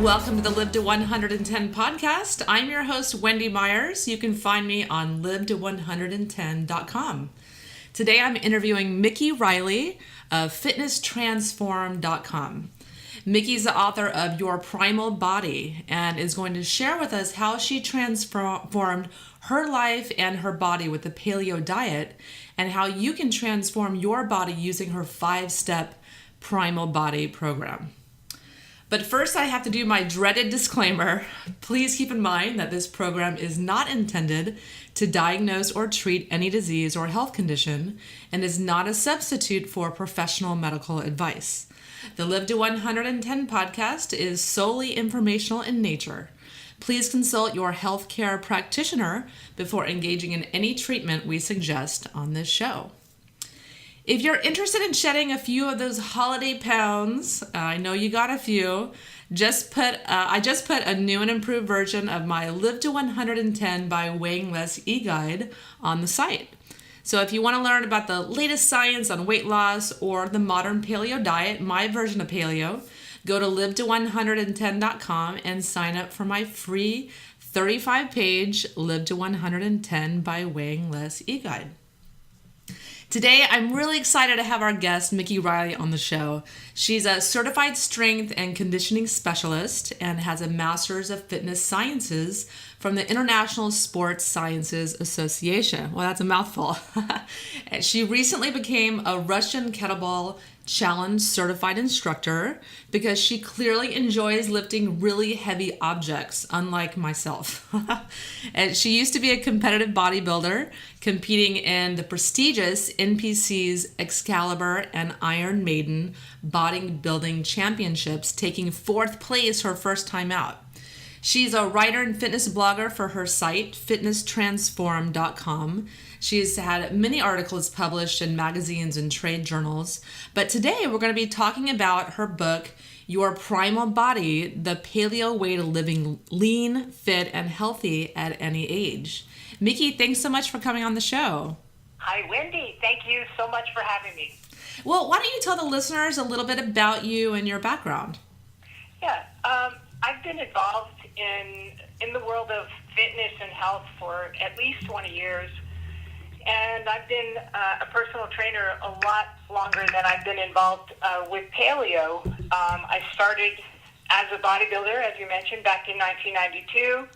Welcome to the Live to 110 podcast. I'm your host, Wendy Myers. You can find me on live110.com. Today I'm interviewing Mikki Reilly of fitnesstransform.com. Mikki's the author of Your Primal Body and is going to share with us how she transformed her life and her body with the Paleo diet and how you can transform your body using her 5-step Primal Body Program. But first, I have to do my dreaded disclaimer. Please keep in mind that this program is not intended to diagnose or treat any disease or health condition and is not a substitute for professional medical advice. The Live to 110 podcast is solely informational in nature. Please consult your healthcare practitioner before engaging in any treatment we suggest on this show. If you're interested in shedding a few of those holiday pounds, I know you got a few, I just put a new and improved version of my Live to 110 by Weighing Less e-guide on the site. So if you want to learn about the latest science on weight loss or the modern paleo diet, my version of paleo, go to live110.com and sign up for my free 35-page Live to 110 by Weighing Less e-guide. Today, I'm really excited to have our guest, Mikki Reilly, on the show. She's a certified strength and conditioning specialist and has a master's of fitness sciences from the International Sports Sciences Association. Well, that's a mouthful. She recently became a Russian kettlebell challenge certified instructor because she clearly enjoys lifting really heavy objects, unlike myself. And she used to be a competitive bodybuilder, competing in the prestigious NPC's Excalibur and Iron Maiden bodybuilding championships, taking 4th place her first time out. She's a writer and fitness blogger for her site, fitnesstransform.com. She's had many articles published in magazines and trade journals. But today we're going to be talking about her book, Your Primal Body, the Paleo Way to Living Lean, Fit, and Healthy at Any Age. Mikki, thanks so much for coming on the show. Hi, Wendy. Thank you so much for having me. Well, why don't you tell the listeners a little bit about you and your background? Yeah, I've been involved in the world of fitness and health for at least 20 years. And I've been a personal trainer a lot longer than I've been involved with paleo. I started as a bodybuilder, as you mentioned, back in 1992.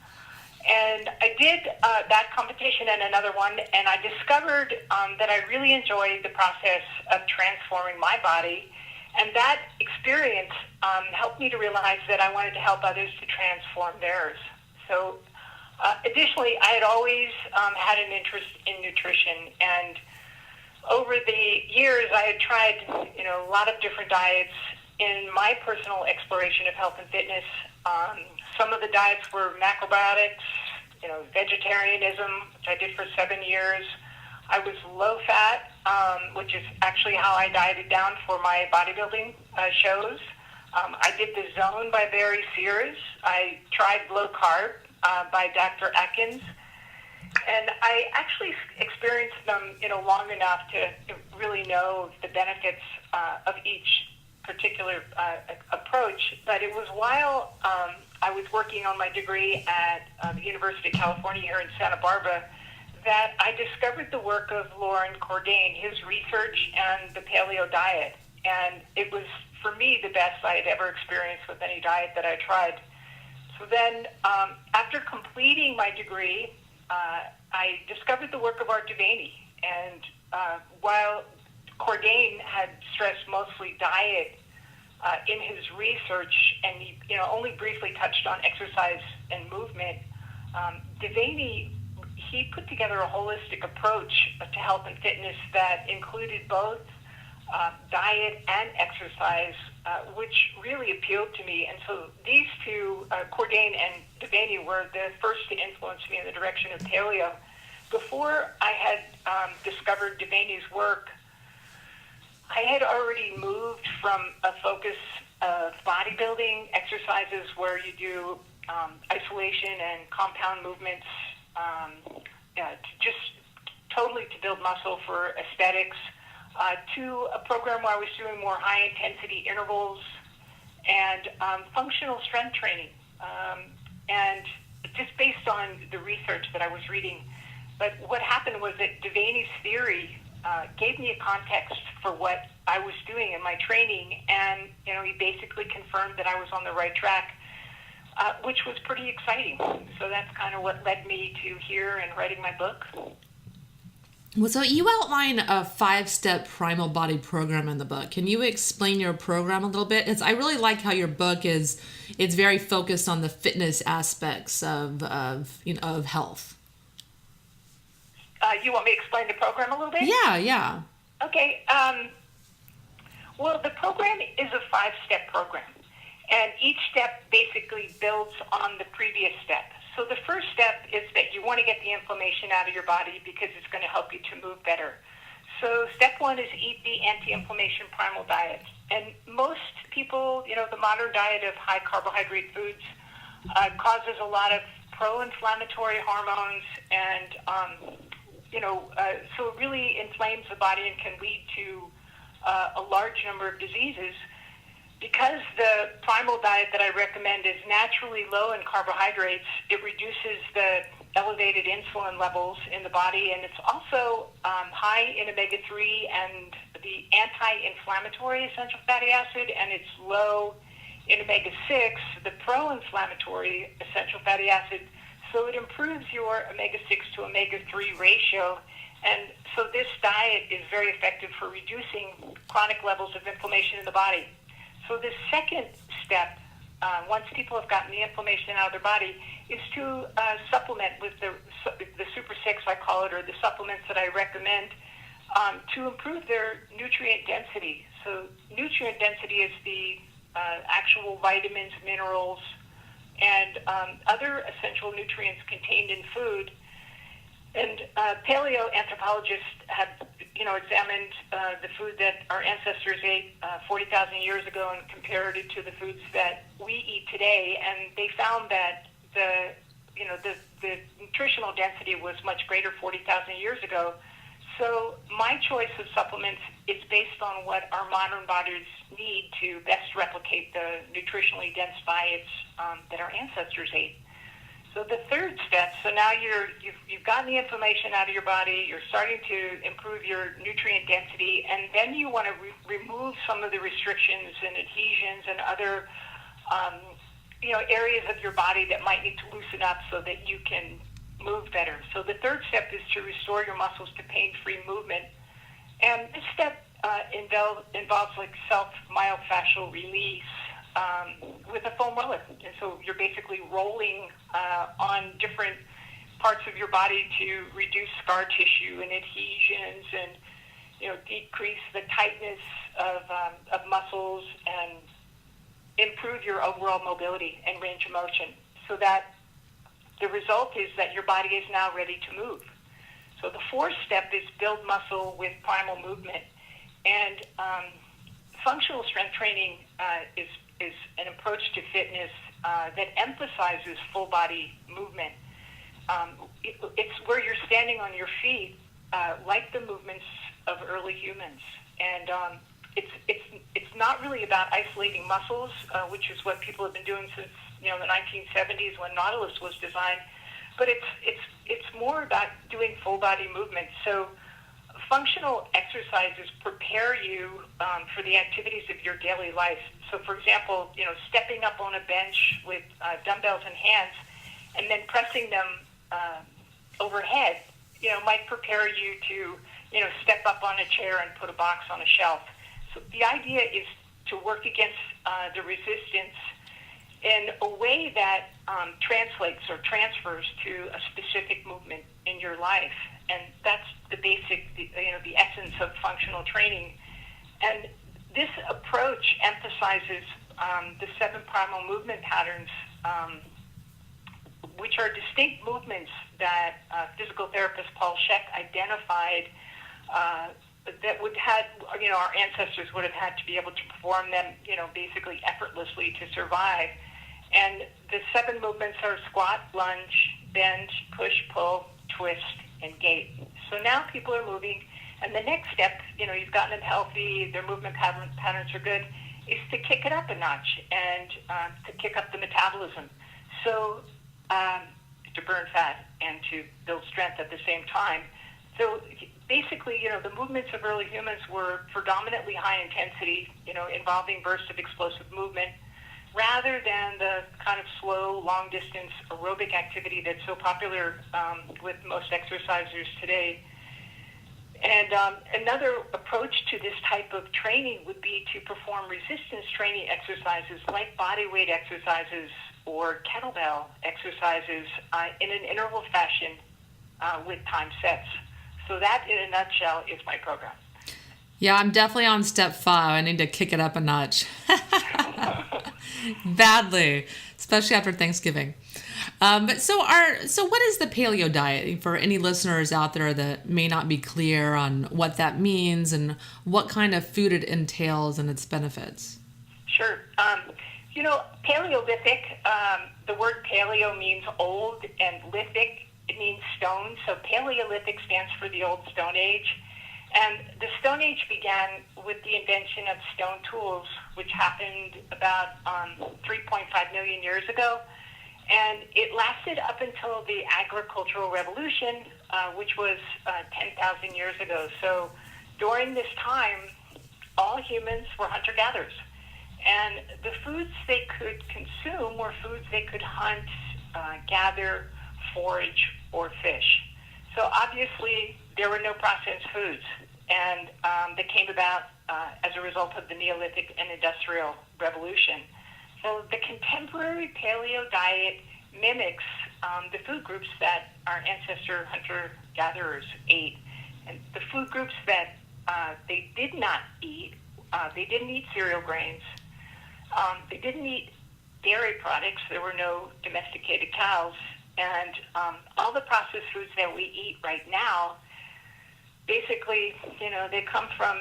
And I did that competition and another one, and I discovered that I really enjoyed the process of transforming my body. And that experience helped me to realize that I wanted to help others to transform theirs. So additionally, I had always had an interest in nutrition, and over the years, I had tried, a lot of different diets in my personal exploration of health and fitness. Some of the diets were macrobiotics, vegetarianism, which I did for 7 years. I was low fat, which is actually how I dieted down for my bodybuilding shows. I did the Zone by Barry Sears. I tried low carb by Dr. Atkins, and I actually experienced them, long enough to really know the benefits of each particular approach. But it was while I was working on my degree at the University of California here in Santa Barbara that I discovered the work of Loren Cordain, his research and the paleo diet, and it was, for me, the best I had ever experienced with any diet that I tried. So then, after completing my degree, I discovered the work of Art Devaney. And while Cordain had stressed mostly diet in his research, and he only briefly touched on exercise and movement, Devaney, he put together a holistic approach to health and fitness that included both diet and exercise, which really appealed to me. And so these two, Cordain and Devaney, were the first to influence me in the direction of paleo. Before I had discovered Devaney's work, I had already moved from a focus of bodybuilding exercises where you do isolation and compound movements, just totally to build muscle for aesthetics, to a program where I was doing more high-intensity intervals and functional strength training. And just based on the research that I was reading, but what happened was that Devaney's theory gave me a context for what I was doing in my training, and he basically confirmed that I was on the right track, which was pretty exciting. So that's kind of what led me to here and writing my book. Well, so you outline a 5-step Primal Body Program in the book. Can you explain your program a little bit? I really like how your book it's very focused on the fitness aspects of health. You want me to explain the program a little bit? Yeah. Okay. Well, the program is a 5-step program, and each step basically builds on the previous step. So the first step is that you want to get the inflammation out of your body because it's going to help you to move better. So step 1 is eat the anti-inflammation primal diet. And most people, the modern diet of high carbohydrate foods causes a lot of pro-inflammatory hormones, and so it really inflames the body and can lead to a large number of diseases. Because the primal diet that I recommend is naturally low in carbohydrates, it reduces the elevated insulin levels in the body, and it's also high in omega-3 and the anti-inflammatory essential fatty acid, and it's low in omega-6, the pro-inflammatory essential fatty acid. So it improves your omega-6 to omega-3 ratio. And so this diet is very effective for reducing chronic levels of inflammation in the body. So the second step, once people have gotten the inflammation out of their body, is to supplement with the Super 6, I call it, or the supplements that I recommend to improve their nutrient density. So nutrient density is the actual vitamins, minerals, and other essential nutrients contained in food. And paleo anthropologists have, examined the food that our ancestors ate 40,000 years ago and compared it to the foods that we eat today, and they found that the nutritional density was much greater 40,000 years ago. So my choice of supplements is based on what our modern bodies need to best replicate the nutritionally dense diets that our ancestors ate. So the third step, so now you've gotten the inflammation out of your body, you're starting to improve your nutrient density, and then you want to remove some of the restrictions and adhesions and other areas of your body that might need to loosen up so that you can move better. So the third step is to restore your muscles to pain-free movement. And this step involves like self-myofascial release with a foam roller. And so you're basically rolling on different parts of your body to reduce scar tissue and adhesions and, decrease the tightness of muscles and improve your overall mobility and range of motion, so that the result is that your body is now ready to move. So the fourth step is build muscle with primal movement. And functional strength training is an approach to fitness that emphasizes full body movement. It's where you're standing on your feet, like the movements of early humans. And it's not really about isolating muscles, which is what people have been doing since the 1970s when Nautilus was designed. But it's more about doing full body movement. So functional exercises prepare you for the activities of your daily life. So, for example, stepping up on a bench with dumbbells in hands and then pressing them overhead, might prepare you to, step up on a chair and put a box on a shelf. So the idea is to work against the resistance in a way that translates or transfers to a specific movement in your life. And that's the basic, the essence of functional training. And this approach emphasizes the 7 primal movement patterns, which are distinct movements that physical therapist Paul Sheck identified that would have, our ancestors would have had to be able to perform them, basically effortlessly to survive. And the 7 movements are squat, lunge, bend, push, pull, twist, and gait. So now people are moving, and the next step, you've gotten them healthy, their movement patterns are good, is to kick it up a notch and to kick up the metabolism. So to burn fat and to build strength at the same time. So basically, the movements of early humans were predominantly high intensity, involving bursts of explosive movement, rather than the kind of slow, long distance aerobic activity that's so popular with most exercisers today. And another approach to this type of training would be to perform resistance training exercises like body weight exercises or kettlebell exercises in an interval fashion with time sets. So that, in a nutshell, is my program. Yeah, I'm definitely on step 5. I need to kick it up a notch. Badly, especially after Thanksgiving. But so what is the paleo diet for any listeners out there that may not be clear on what that means and what kind of food it entails and its benefits? Sure. Paleolithic, the word paleo means old, and lithic, it means stone. So Paleolithic stands for the Old Stone Age. And the Stone Age began with the invention of stone tools, which happened about 3.5 million years ago. And it lasted up until the agricultural revolution, which was 10,000 years ago. So during this time, all humans were hunter-gatherers. And the foods they could consume were foods they could hunt, gather, forage, or fish. So obviously, there were no processed foods. And they came about as a result of the Neolithic and Industrial Revolution. So the contemporary paleo diet mimics the food groups that our ancestor hunter-gatherers ate. And the food groups that they did not eat, they didn't eat cereal grains, they didn't eat dairy products, there were no domesticated cows, and all the processed foods that we eat right now, basically, they come from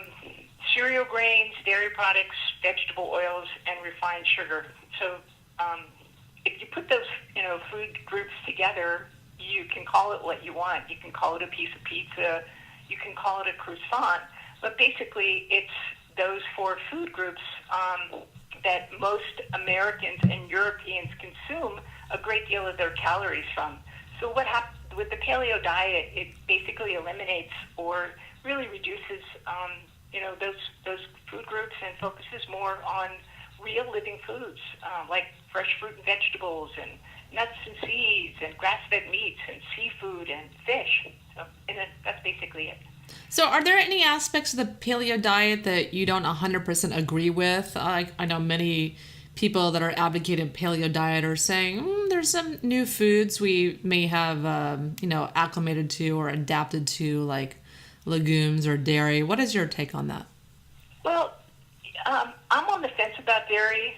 cereal grains, dairy products, vegetable oils, and refined sugar. So if you put those, food groups together, you can call it what you want. You can call it a piece of pizza. You can call it a croissant. But basically, it's those 4 food groups that most Americans and Europeans consume a great deal of their calories from. So what happens with the paleo diet, it basically eliminates or really reduces, those food groups and focuses more on real living foods like fresh fruit and vegetables and nuts and seeds and grass-fed meats and seafood and fish. So that's basically it. So are there any aspects of the paleo diet that you don't 100% agree with? I know many people that are advocating paleo diet are saying there's some new foods we may have acclimated to or adapted to, like legumes or dairy. What is your take on that? Well, I'm on the fence about dairy,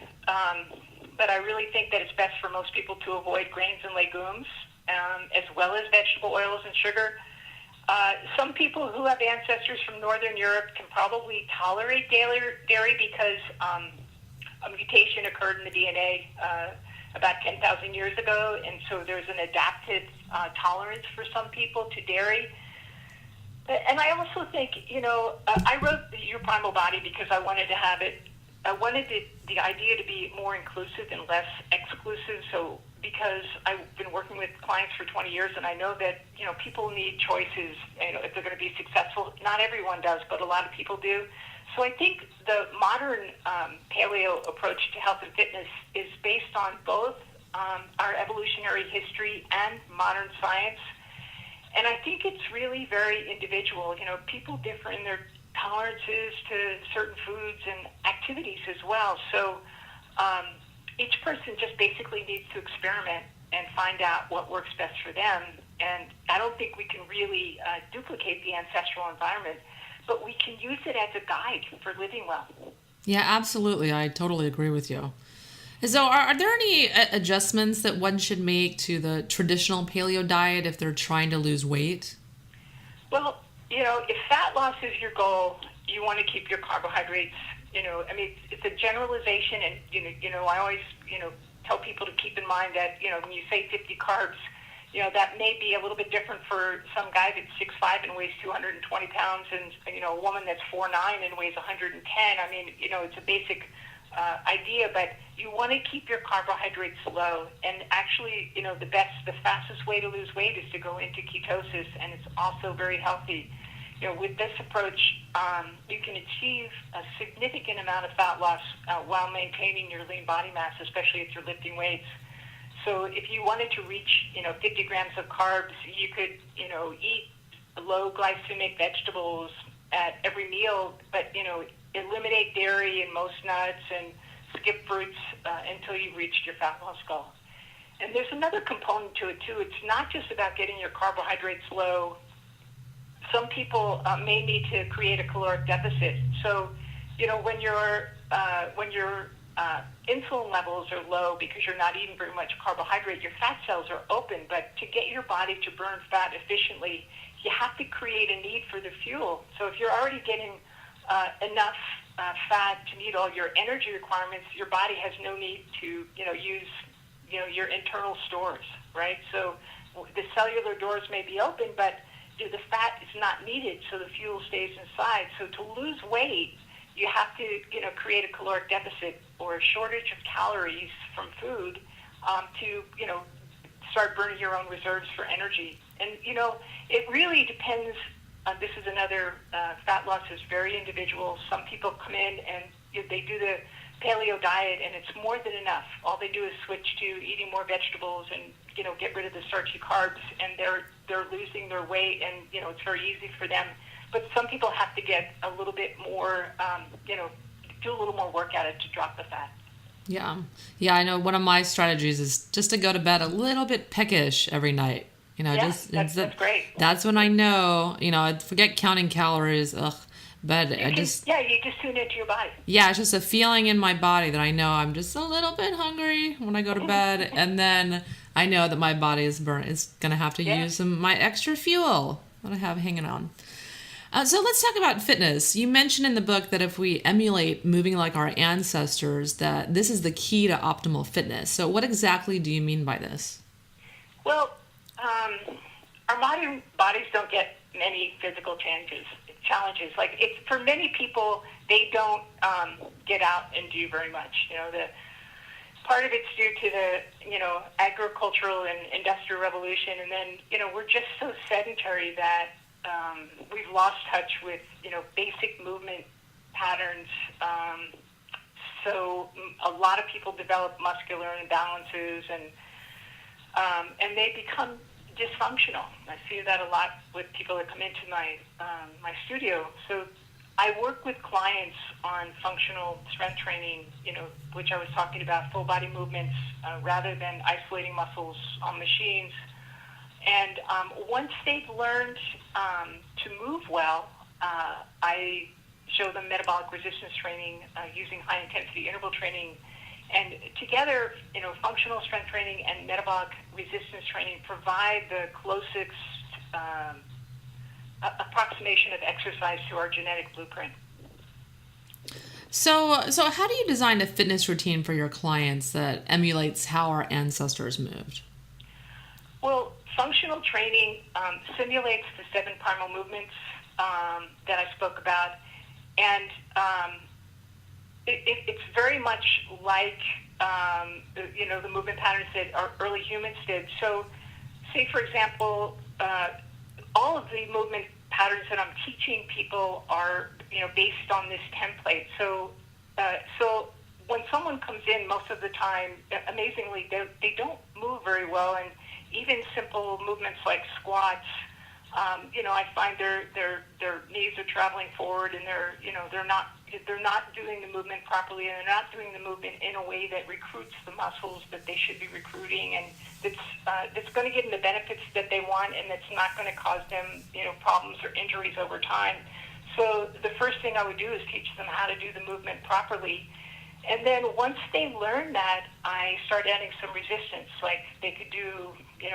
but I really think that it's best for most people to avoid grains and legumes, as well as vegetable oils and sugar. Some people who have ancestors from Northern Europe can probably tolerate dairy because a mutation occurred in the DNA about 10,000 years ago, and so there's an adaptive tolerance for some people to dairy. And I also think, I wrote Your Primal Body because I wanted to have it, I wanted the idea to be more inclusive and less exclusive. So because I've been working with clients for 20 years and I know that, people need choices, if they're going to be successful. Not everyone does, but a lot of people do. So I think the modern paleo approach to health and fitness is based on both our evolutionary history and modern science. And I think it's really very individual. People differ in their tolerances to certain foods and activities as well. So each person just basically needs to experiment and find out what works best for them. And I don't think we can really duplicate the ancestral environment, but we can use it as a guide for living well. Yeah, absolutely. I totally agree with you. So are there any adjustments that one should make to the traditional paleo diet if they're trying to lose weight? Well, if fat loss is your goal, you want to keep your carbohydrates, it's a generalization, and, I always, tell people to keep in mind that, when you say 50 carbs, that may be a little bit different for some guy that's 6'5" and weighs 220 pounds and, a woman that's 4'9" and weighs 110. It's a basic idea, but you want to keep your carbohydrates low. And actually, the fastest way to lose weight is to go into ketosis, and it's also very healthy. With this approach, you can achieve a significant amount of fat loss while maintaining your lean body mass, especially if you're lifting weights. So if you wanted to reach, 50 grams of carbs, you could, eat low glycemic vegetables at every meal, but, eliminate dairy and most nuts and skip fruits until you've reached your fat loss goal. And there's another component to it, too. It's not just about getting your carbohydrates low. Some people may need to create a caloric deficit. So, when your insulin levels are low because you're not eating very much carbohydrate, your fat cells are open. But to get your body to burn fat efficiently, you have to create a need for the fuel. So if you're already getting enough fat to meet all your energy requirements, your body has no need to, use, your internal stores, right? So the cellular doors may be open, but the fat is not needed, so the fuel stays inside. So to lose weight, you have to, create a caloric deficit or a shortage of calories from food to, start burning your own reserves for energy. And, it really depends. This is another, fat loss is very individual. Some people come in and they do the paleo diet, and it's more than enough. All they do is switch to eating more vegetables and, get rid of the starchy carbs, and they're losing their weight, and, it's very easy for them. But some people have to get a little bit more, do a little more work at it to drop the fat. Yeah. Yeah, I know one of my strategies is just to go to bed a little bit peckish every night. That's great. That's when I know, I forget counting calories. But you just tune into your body. Yeah, it's just a feeling in my body that I know I'm just a little bit hungry when I go to bed. And then I know that my body is going to have to use my extra fuel that I have hanging on. So let's talk about fitness. You mentioned in the book that if we emulate moving like our ancestors, that this is the key to optimal fitness. So what exactly do you mean by this? Well, our modern bodies don't get many physical challenges. Like, it's for many people, they don't get out and do very much. The part of it's due to the agricultural and industrial revolution, and then we're just so sedentary that we've lost touch with basic movement patterns. So a lot of people develop muscular imbalances, and they become dysfunctional. I see that a lot with people that come into my studio. So I work with clients on functional strength training, which I was talking about, full body movements rather than isolating muscles on machines. And once they've learned to move well, I show them metabolic resistance training using high intensity interval training. And together, functional strength training and metabolic resistance training provide the closest approximation of exercise to our genetic blueprint. So how do you design a fitness routine for your clients that emulates how our ancestors moved? Well, functional training simulates the 7 primal movements that I spoke about, and it's very much like, the movement patterns that our early humans did. So, say, for example, all of the movement patterns that I'm teaching people are, based on this template. So when someone comes in, most of the time, amazingly, they don't move very well, and even simple movements like squats, I find their knees are traveling forward, and they're not doing the movement properly, and they're not doing the movement in a way that recruits the muscles that they should be recruiting, and that's going to give them the benefits that they want, and that's not going to cause them problems or injuries over time. So the first thing I would do is teach them how to do the movement properly. And then once they learn that, I start adding some resistance. Like, they could do,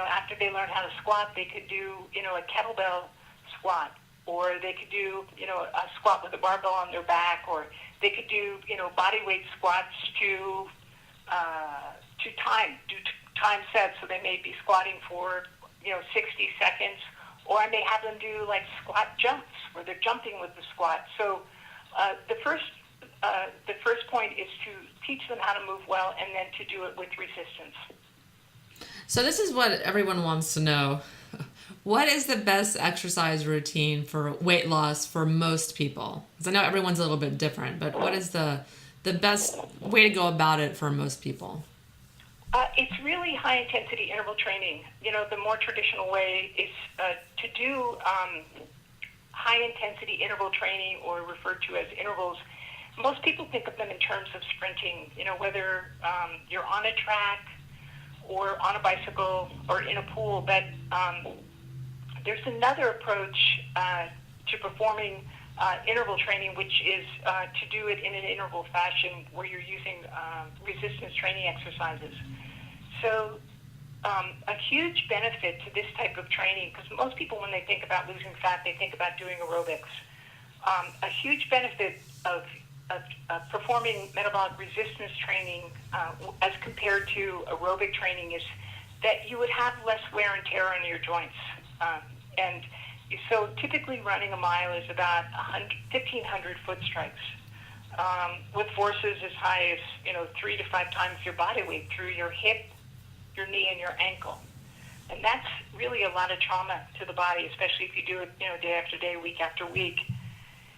after they learn how to squat, they could do, a kettlebell squat, or they could do, a squat with a barbell on their back, or they could do, body weight squats to time sets. So they may be squatting for, 60 seconds, or I may have them do like squat jumps where they're jumping with the squat. So the first point is to teach them how to move well, and then to do it with resistance. So this is what everyone wants to know. What is the best exercise routine for weight loss for most people? Because I know everyone's a little bit different, but what is the best way to go about it for most people? It's really high-intensity interval training. You know, the more traditional way is to do high-intensity interval training, or referred to as intervals. Most people think of them in terms of sprinting, you know, whether you're on a track or on a bicycle or in a pool. But there's another approach to performing interval training, which is to do it in an interval fashion where you're using resistance training exercises. So a huge benefit to this type of training, because most people, when they think about losing fat, they think about doing aerobics. A huge benefit of performing metabolic resistance training as compared to aerobic training is that you would have less wear and tear on your joints. And so typically running a mile is about 1,500 foot strikes, with forces as high as, you know, 3 to 5 times your body weight through your hip, your knee, and your ankle. And that's really a lot of trauma to the body, especially if you do it, you know, day after day, week after week.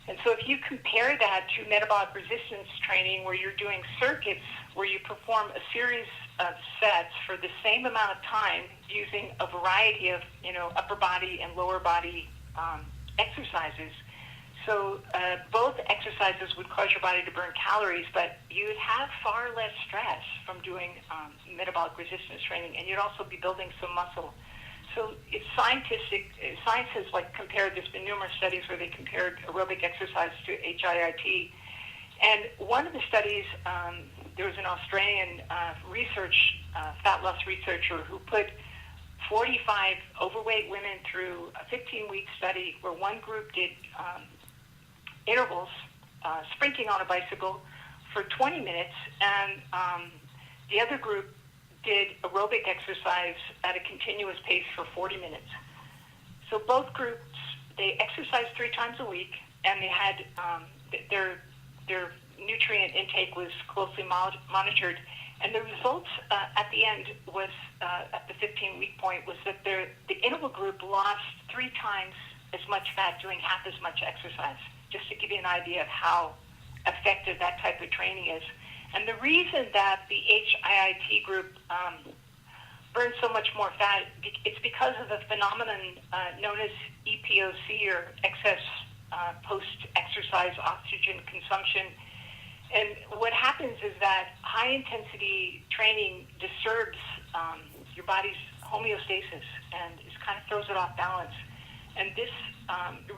And so if you compare that to metabolic resistance training, where you're doing circuits where you perform a series of sets for the same amount of time using a variety of, you know, upper body and lower body exercises. So both exercises would cause your body to burn calories, but you would have far less stress from doing metabolic resistance training, and you'd also be building some muscle. So it's scientific. Science has compared. There's been numerous studies where they compared aerobic exercise to HIIT, and one of the studies, there was an Australian fat loss researcher who put 45 overweight women through a 15-week study where one group did intervals, sprinting on a bicycle for 20 minutes, and the other group did aerobic exercise at a continuous pace for 40 minutes. So both groups, they exercised 3 times a week, and they had their nutrient intake was closely monitored, and the results at the end was, at the 15-week point, was that the interval group lost 3 times as much fat doing half as much exercise, just to give you an idea of how effective that type of training is. And the reason that the HIIT group burns so much more fat, it's because of a phenomenon known as EPOC, or excess post-exercise oxygen consumption. And what happens is that high-intensity training disturbs your body's homeostasis and it kind of throws it off balance. And this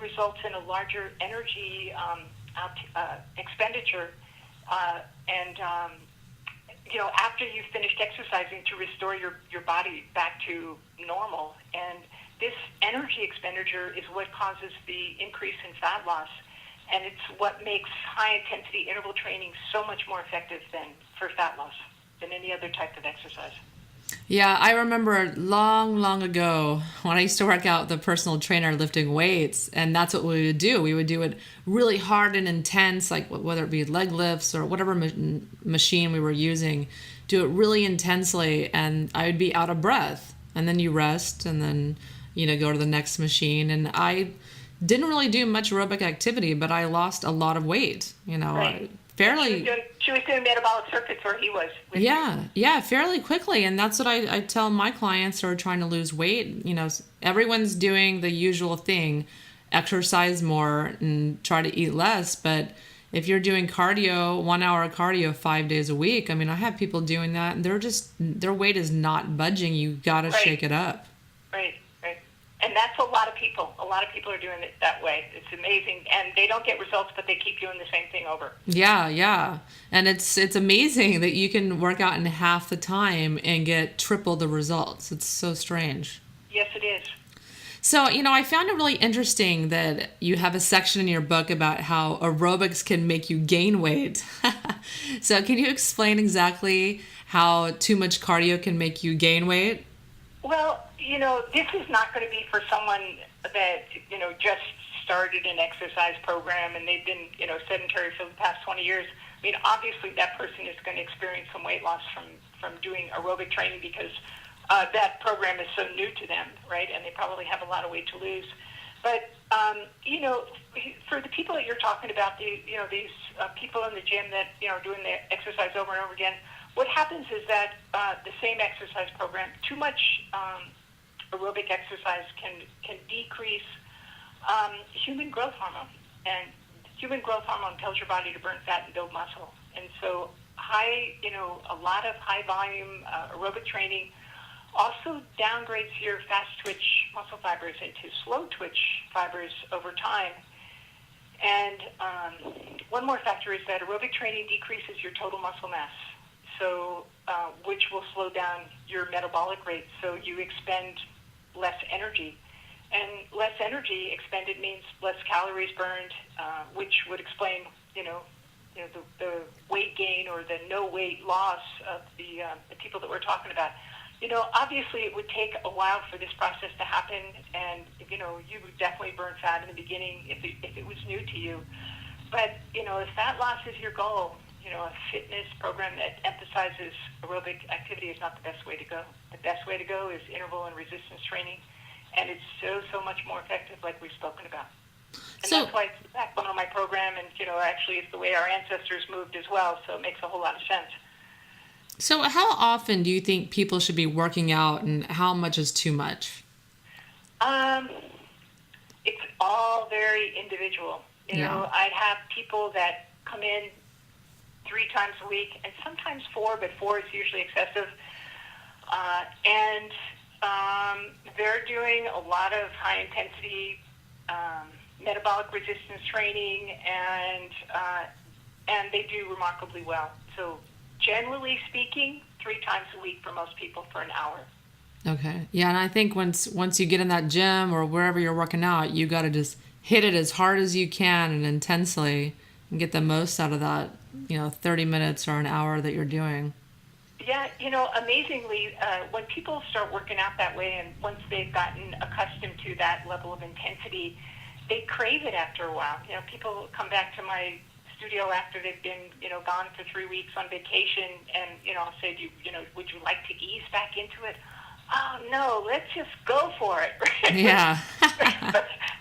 results in a larger energy expenditure, you know, after you've finished exercising, to restore your body back to normal. And this energy expenditure is what causes the increase in fat loss. And it's what makes high-intensity interval training so much more effective for fat loss than any other type of exercise. Yeah, I remember long ago when I used to work out with a personal trainer lifting weights, and that's what we would do. We would do it really hard and intense, like whether it be leg lifts or whatever machine we were using, do it really intensely, and I would be out of breath. And then you rest, and then, you know, go to the next machine. And I didn't really do much aerobic activity, but I lost a lot of weight, you know, right. fairly... She was doing metabolic circuits where he was. Yeah, fairly quickly. And that's what I tell my clients who are trying to lose weight. You know, everyone's doing the usual thing, exercise more and try to eat less. But if you're doing cardio, 1 hour cardio 5 days a week, I mean, I have people doing that and their weight is not budging. You got to shake it up. Right. And that's a lot of people. A lot of people are doing it that way. It's amazing. And they don't get results, but they keep doing the same thing over. Yeah. And it's amazing that you can work out in half the time and get triple the results. It's so strange. Yes, it is. So, you know, I found it really interesting that you have a section in your book about how aerobics can make you gain weight. So can you explain exactly how too much cardio can make you gain weight? Well, you know, this is not going to be for someone that, you know, just started an exercise program and they've been, you know, sedentary for the past 20 years. I mean, obviously that person is going to experience some weight loss from doing aerobic training because that program is so new to them, right? And they probably have a lot of weight to lose. But, for the people that you're talking about, these people in the gym that, are doing the exercise over and over again, what happens is that the same exercise program, too much aerobic exercise can decrease human growth hormone. And human growth hormone tells your body to burn fat and build muscle. And so a lot of high volume aerobic training also downgrades your fast twitch muscle fibers into slow twitch fibers over time. And one more factor is that aerobic training decreases your total muscle mass, so which will slow down your metabolic rate, so you expend less energy. And less energy expended means less calories burned, which would explain, the weight gain or the no weight loss of the people that we're talking about. Obviously it would take a while for this process to happen, and, you would definitely burn fat in the beginning if it was new to you. But, if fat loss is your goal, a fitness program that emphasizes aerobic activity is not the best way to go. The best way to go is interval and resistance training, and it's so much more effective, like we've spoken about. And that's why it's the backbone of my program, and, actually it's the way our ancestors moved as well, so it makes a whole lot of sense. So how often do you think people should be working out, and how much is too much? It's all very individual. I have people that come in 3 times a week, and sometimes 4, but 4 is usually excessive. And they're doing a lot of high-intensity metabolic resistance training, and they do remarkably well. So generally speaking, 3 times a week for most people for an hour. Okay. Yeah, and I think once you get in that gym or wherever you're working out, you got to just hit it as hard as you can and intensely and get the most out of that, 30 minutes or an hour that you're doing. Yeah, amazingly, when people start working out that way, and once they've gotten accustomed to that level of intensity, they crave it after a while. People come back to my studio after they've been, gone for 3 weeks on vacation, and, I'll say, would you like to ease back into it? Oh, no, let's just go for it. Yeah.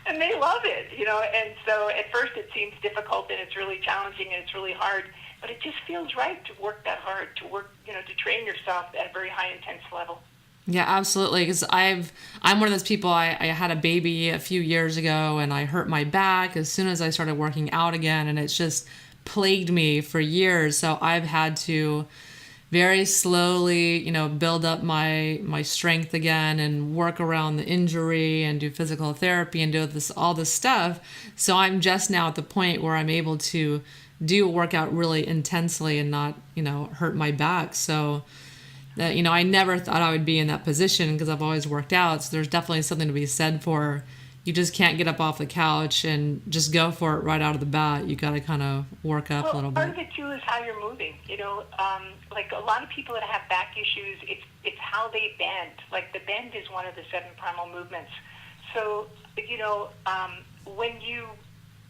And they love it, and so at first it seems difficult, and it's really challenging, and it's really hard, but it just feels right to work that hard, to work, to train yourself at a very high intense level. Yeah, absolutely. Because I'm one of those people. I had a baby a few years ago, and I hurt my back as soon as I started working out again, and it's just plagued me for years. So I've had to very slowly, build up my strength again and work around the injury and do physical therapy and do all this stuff. So I'm just now at the point where I'm able to do a workout really intensely and not, hurt my back. So that, I never thought I would be in that position because I've always worked out. So there's definitely something to be said for, you just can't get up off the couch and just go for it right out of the bat. You got to kind of work up a little bit. Part of it too is how you're moving. Like a lot of people that have back issues, it's how they bend. Like the bend is one of the 7 primal movements. So, when you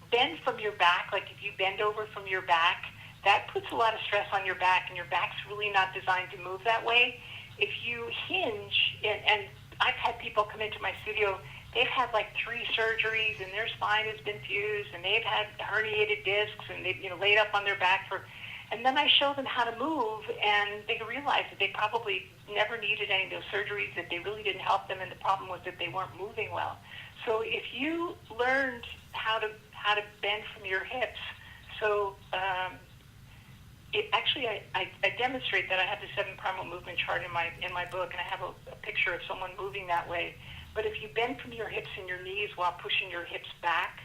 bend from your back, like if you bend over from your back, that puts a lot of stress on your back, and your back's really not designed to move that way. If you hinge, and I've had people come into my studio, they've had like 3 surgeries, and their spine has been fused, and they've had herniated discs, and they've laid up on their back and then I show them how to move, and they realize that they probably never needed any of those surgeries, that they really didn't help them, and the problem was that they weren't moving well. So if you learned how to bend from your hips, so I demonstrate that. I have the 7 primal movement chart in my book, and I have a picture of someone moving that way. But if you bend from your hips and your knees while pushing your hips back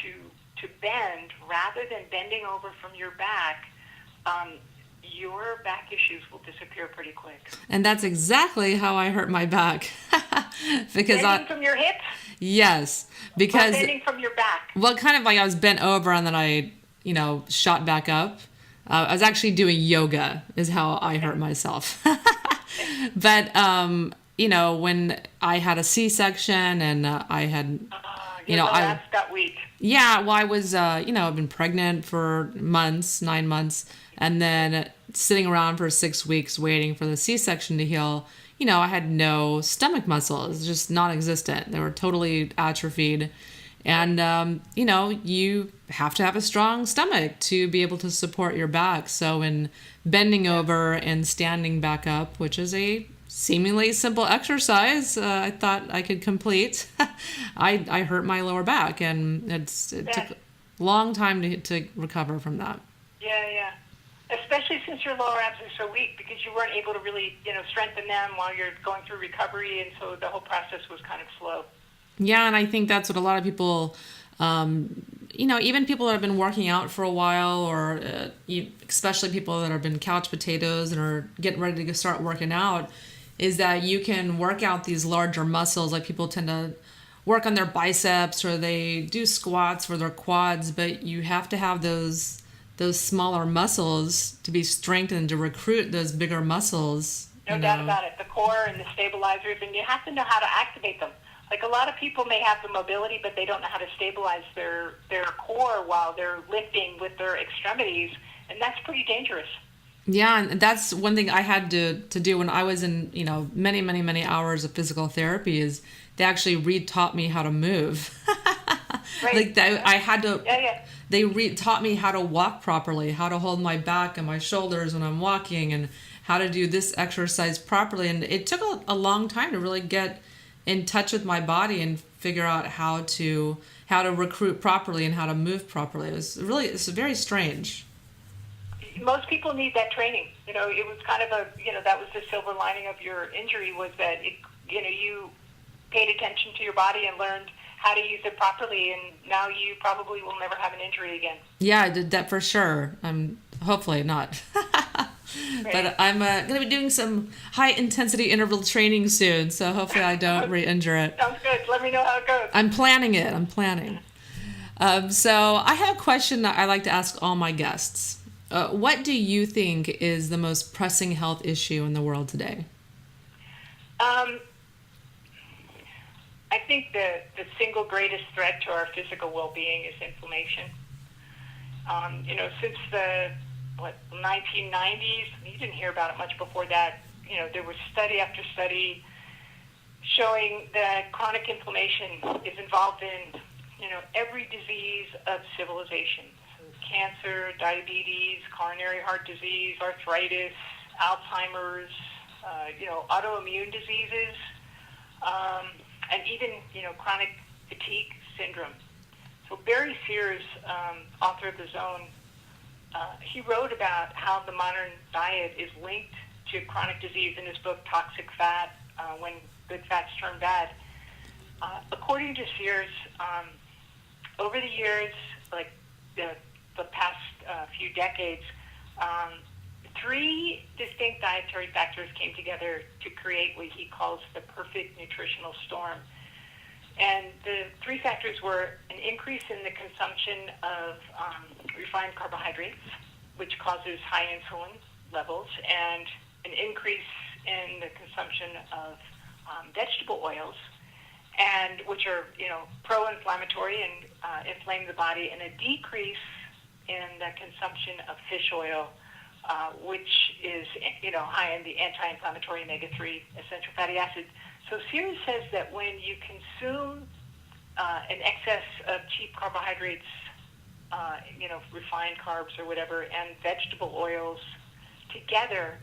to bend, rather than bending over from your back, your back issues will disappear pretty quick. And that's exactly how I hurt my back. Because bending from your hips? Yes, because bending from your back. Well, kind of like I was bent over and then I, shot back up. I was actually doing yoga is how I hurt myself. But when I had a C-section and I had Your lower abs got weak. Yeah, well, I was, I've been pregnant for months, 9 months, and then sitting around for 6 weeks waiting for the C-section to heal. I had no stomach muscles, just non-existent. They were totally atrophied. And, you have to have a strong stomach to be able to support your back. So in bending over and standing back up, which is a seemingly simple exercise I thought I could complete, I hurt my lower back, and it took a long time to recover from that. Yeah. Especially since your lower abs are so weak, because you weren't able to really, strengthen them while you're going through recovery, and so the whole process was kind of slow. Yeah, and I think that's what a lot of people, even people that have been working out for a while, or especially people that have been couch potatoes and are getting ready to start working out, is that you can work out these larger muscles. Like people tend to work on their biceps, or they do squats for their quads, but you have to have those smaller muscles to be strengthened to recruit those bigger muscles. No doubt about it. The core and the stabilizers, and you have to know how to activate them. Like a lot of people may have the mobility, but they don't know how to stabilize their core while they're lifting with their extremities, and that's pretty dangerous. Yeah, and that's one thing I had to do when I was in, many, many, many hours of physical therapy, is they actually re-taught me how to move. Right. I had to... Yeah. They taught me how to walk properly, how to hold my back and my shoulders when I'm walking, and how to do this exercise properly. And it took a long time to really get in touch with my body and figure out how to recruit properly and how to move properly. It's very strange. Most people need that training. It was kind of that was the silver lining of your injury, was that you paid attention to your body and learned how to use it properly, and now you probably will never have an injury again. Yeah, I did that for sure. Hopefully not. Right. But I'm going to be doing some high-intensity interval training soon, so hopefully I don't re-injure it. Sounds good. Let me know how it goes. I'm planning it. So I have a question that I like to ask all my guests. What do you think is the most pressing health issue in the world today? I think the single greatest threat to our physical well-being is inflammation. Since the 1990s, you didn't hear about it much before that. There was study after study showing that chronic inflammation is involved in, every disease of civilization. So cancer, diabetes, coronary heart disease, arthritis, Alzheimer's, autoimmune diseases, and even, chronic fatigue syndrome. So Barry Sears, author of The Zone, he wrote about how the modern diet is linked to chronic disease in his book, Toxic Fat, When Good Fats Turn Bad. According to Sears, over the years, like the past few decades, 3 distinct dietary factors came together to create what he calls the perfect nutritional storm. And the 3 factors were an increase in the consumption of refined carbohydrates, which causes high insulin levels, and an increase in the consumption of vegetable oils, and which are pro-inflammatory and inflame the body, and a decrease in the consumption of fish oil, which is high in the anti-inflammatory omega-3 essential fatty acids. So Sears says that when you consume an excess of cheap carbohydrates, refined carbs or whatever, and vegetable oils together,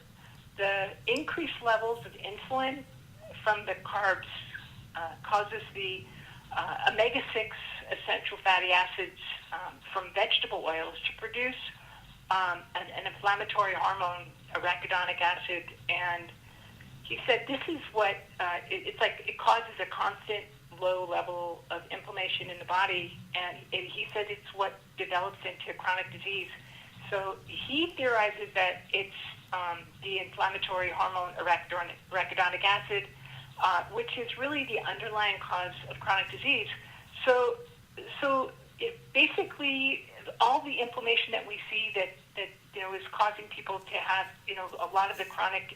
the increased levels of insulin from the carbs causes the omega-6 essential fatty acids from vegetable oils to produce an inflammatory hormone, arachidonic acid, and he said this is what it's like. It causes a constant low level of inflammation in the body, and he said it's what develops into chronic disease. So he theorizes that it's the inflammatory hormone arachidonic acid, which is really the underlying cause of chronic disease. So it basically all the inflammation that we see that is causing people to have a lot of the chronic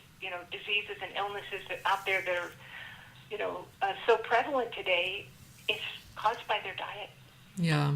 diseases and illnesses that out there that are so prevalent today, caused by their diet. Yeah,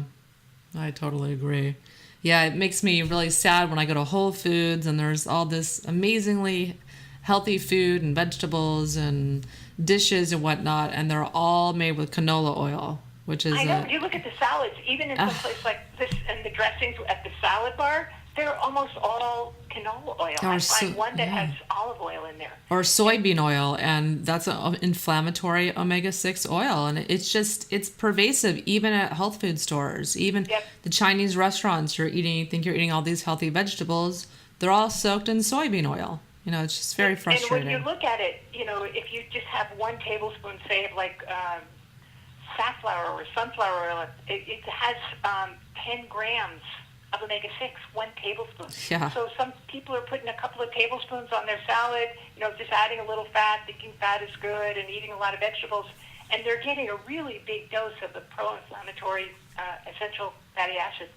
I totally agree. Yeah, it makes me really sad when I go to Whole Foods and there's all this amazingly healthy food and vegetables and dishes and whatnot, and they're all made with canola oil, which is I know. You look at the salads, even in some place like this, and the dressings at the salad bar, they're almost all canola oil. I find one that has olive oil in there. Or soybean oil, and that's an inflammatory omega-6 oil, and it's pervasive even at health food stores. Even the Chinese restaurants think you're eating all these healthy vegetables, they're all soaked in soybean oil. It's just very frustrating. And when you look at it, if you just have 1 tablespoon, say, of like safflower or sunflower oil, it has 10 grams of omega-6, 1 tablespoon. Yeah. So some people are putting a couple of tablespoons on their salad, just adding a little fat, thinking fat is good, and eating a lot of vegetables, and they're getting a really big dose of the pro-inflammatory essential fatty acid.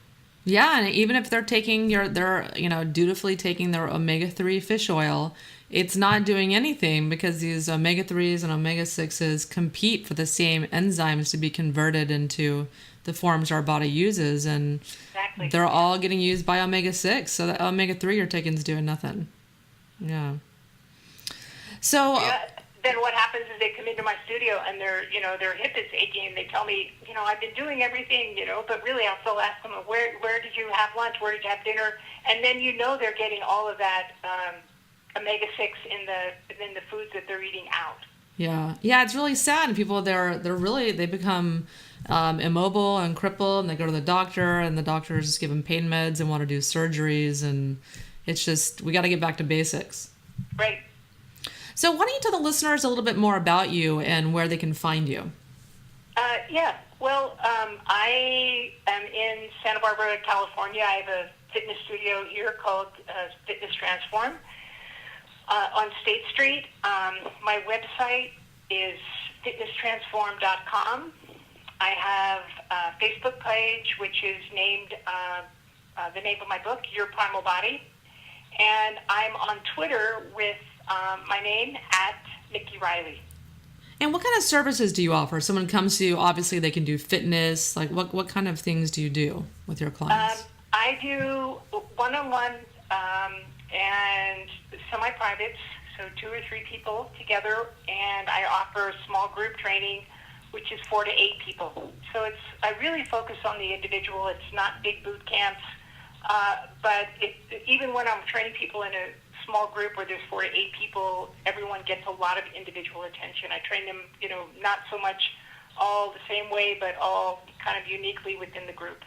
Yeah, and even if they're taking dutifully taking their omega-3 fish oil, it's not doing anything because these omega-3s and omega-6s compete for the same enzymes to be converted into the forms our body uses, and they're all getting used by omega-6, so the omega-3 you're taking is doing nothing. Yeah. So then what happens is they come into my studio and their hip is aching, and they tell me, I've been doing everything, but really I'll still ask them, where did you have lunch? Where did you have dinner? And then they're getting all of that omega-6 in the foods that they're eating out. Yeah, it's really sad. And people, they become immobile and crippled, and they go to the doctor, and the doctors give them pain meds and want to do surgeries, and it's just, we got to get back to basics. Right. So why don't you tell the listeners a little bit more about you and where they can find you? Well, I am in Santa Barbara, California. I have a fitness studio here called Fitness Transform on State Street. My website is fitnesstransform.com. I have a Facebook page, which is named the name of my book, Your Primal Body. And I'm on Twitter with my name, @Mikki Reilly. And what kind of services do you offer? Someone comes to you, obviously they can do fitness. Like what kind of things do you do with your clients? I do one-on-one and semi-privates, so 2 or 3 people together, and I offer small group training, which is 4 to 8 people. So I really focus on the individual. It's not big boot camps, but even when I'm training people in a small group where there's 4 to 8 people, everyone gets a lot of individual attention. I train them, not so much all the same way, but all kind of uniquely within the group.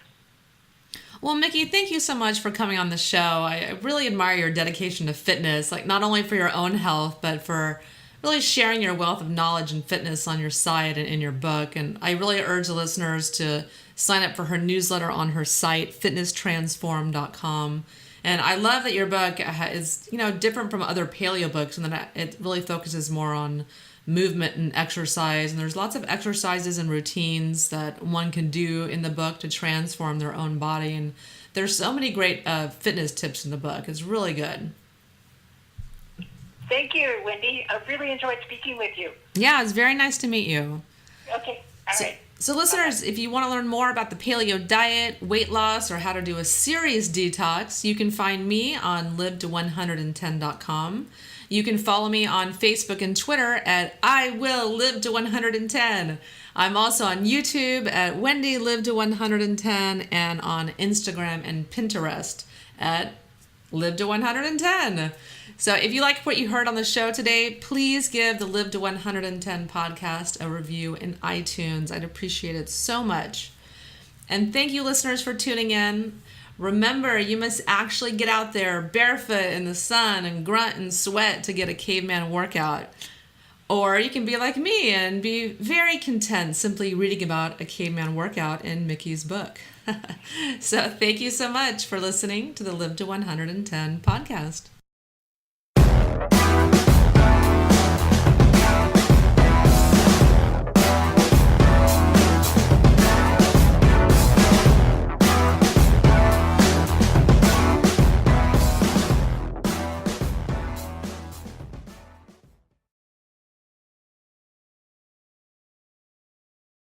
Well, Mikki, thank you so much for coming on the show. I really admire your dedication to fitness, like not only for your own health, but for really sharing your wealth of knowledge and fitness on your site and in your book. And I really urge the listeners to sign up for her newsletter on her site, fitnesstransform.com. And I love that your book is, different from other paleo books, and that it really focuses more on movement and exercise. And there's lots of exercises and routines that one can do in the book to transform their own body. And there's so many great fitness tips in the book. It's really good. Thank you, Wendy. I really enjoyed speaking with you. Yeah, it's very nice to meet you. Okay. All right. So listeners, if you want to learn more about the paleo diet, weight loss, or how to do a serious detox, you can find me on live110.com. You can follow me on Facebook and Twitter at I Will Live to 110. I'm also on YouTube at Wendy Live to 110 and on Instagram and Pinterest at Live to 110. So if you like what you heard on the show today, please give the Live to 110 podcast a review in iTunes. I'd appreciate it so much. And thank you, listeners, for tuning in. Remember, you must actually get out there barefoot in the sun and grunt and sweat to get a caveman workout. Or you can be like me and be very content simply reading about a caveman workout in Mikki's book. So thank you so much for listening to the Live to 110 podcast.